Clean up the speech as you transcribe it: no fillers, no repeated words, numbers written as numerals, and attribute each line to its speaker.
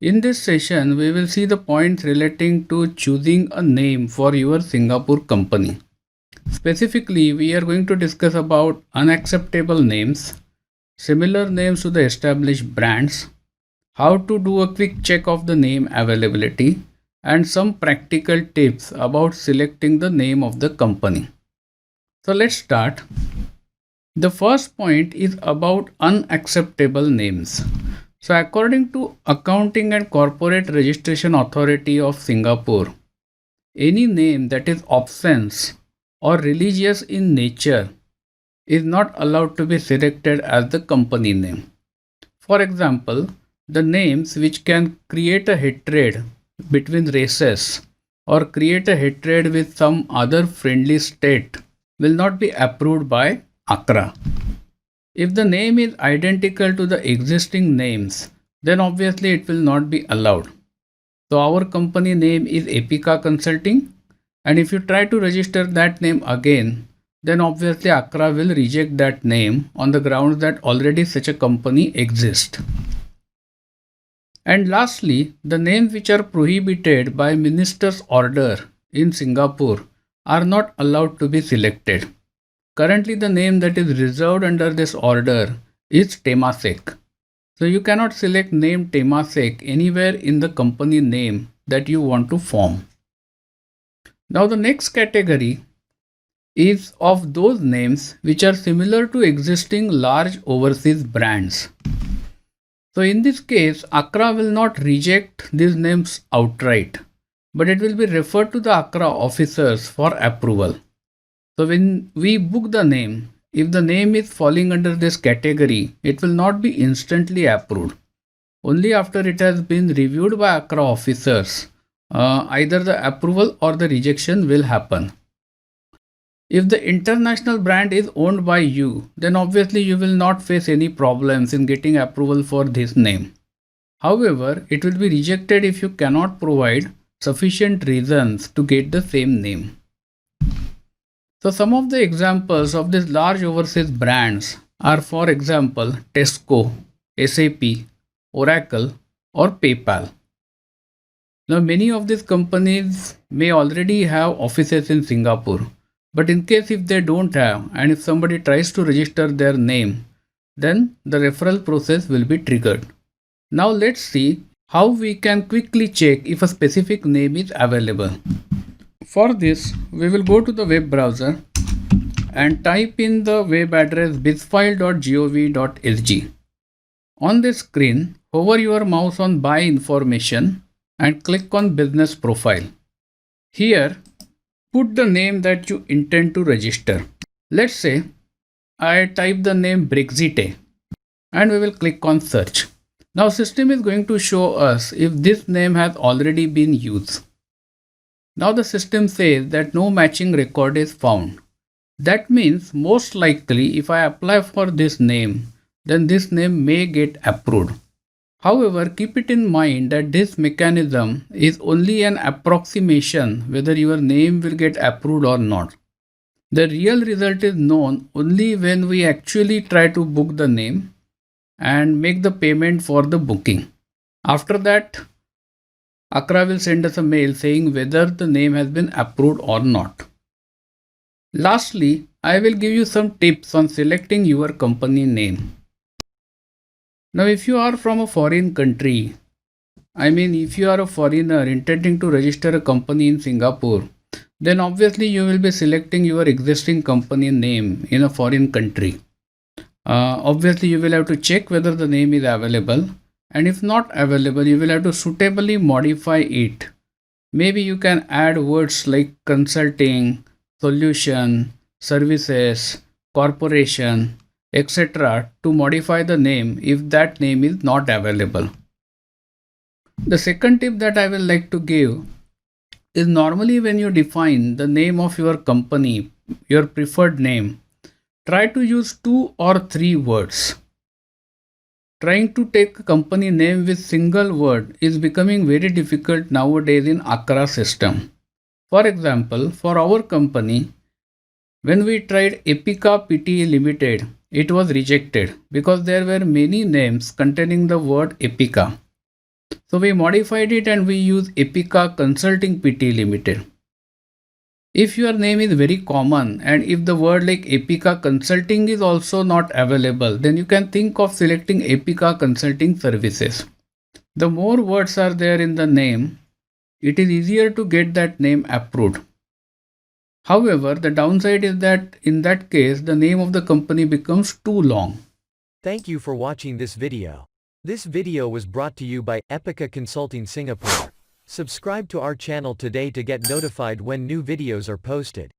Speaker 1: In this session, we will see the points relating to choosing a name for your Singapore company. Specifically, we are going to discuss about unacceptable names, similar names to the established brands, how to do a quick check of the name availability, and some practical tips about selecting the name of the company. So let's start. The first point is about unacceptable names. So according to Accounting and Corporate Registration Authority of Singapore, any name that is obscene or religious in nature is not allowed to be selected as the company name. For example, the names which can create a hatred between races or create a hatred with some other friendly state will not be approved by ACRA. If the name is identical to the existing names, then obviously it will not be allowed. So our company name is Epica Consulting, and if you try to register that name again, then obviously ACRA will reject that name on the grounds that already such a company exists. And lastly, the names which are prohibited by minister's order in Singapore are not allowed to be selected. Currently, the name that is reserved under this order is Temasek. So you cannot select name Temasek anywhere in the company name that you want to form. Now the next category is of those names which are similar to existing large overseas brands. So in this case, ACRA will not reject these names outright, but it will be referred to the ACRA officers for approval. So when we book the name, if the name is falling under this category, it will not be instantly approved. Only after it has been reviewed by ACRA officers, either the approval or the rejection will happen. If the international brand is owned by you, then obviously you will not face any problems in getting approval for this name. However, it will be rejected if you cannot provide sufficient reasons to get the same name. So some of the examples of these large overseas brands are, for example, Tesco, SAP, Oracle, or PayPal. Now many of these companies may already have offices in Singapore, but in case if they don't have and if somebody tries to register their name, then the referral process will be triggered. Now let's see how we can quickly check if a specific name is available. For this, we will go to the web browser and type in the web address bizfile.gov.sg. On the screen, hover your mouse on Buy Information and click on Business Profile. Here, put the name that you intend to register. Let's say I type the name Brexite and we will click on Search. Now system is going to show us if this name has already been used. Now the system says that no matching record is found. That means most likely if I apply for this name, then this name may get approved. However, keep it in mind that this mechanism is only an approximation whether your name will get approved or not. The real result is known only when we actually try to book the name and make the payment for the booking. After that, ACRA will send us a mail saying whether the name has been approved or not. Lastly, I will give you some tips on selecting your company name. Now, if you are from a foreign country, if you are a foreigner intending to register a company in Singapore, then obviously you will be selecting your existing company name in a foreign country. Obviously, you will have to check whether the name is available, and if not available, you will have to suitably modify it. Maybe you can add words like consulting, solution, services, corporation, etc. to modify the name if that name is not available. The second tip that I will like to give is normally when you define the name of your company, your preferred name, try to use 2 or 3 words. Trying to take a company name with single word is becoming very difficult nowadays in ACRA system. For example, for our company, when we tried Epica Pte Limited, it was rejected because there were many names containing the word Epica. So we modified it and we use Epica Consulting Pty Limited. If your name is very common and if the word like Epica Consulting is also not available, then you can think of selecting Epica Consulting Services. The more words are there in the name, it is easier to get that name approved. However, the downside is that in that case, the name of the company becomes too long.
Speaker 2: Thank you for watching this video. This video was brought to you by Epica Consulting Singapore. Subscribe to our channel today to get notified when new videos are posted.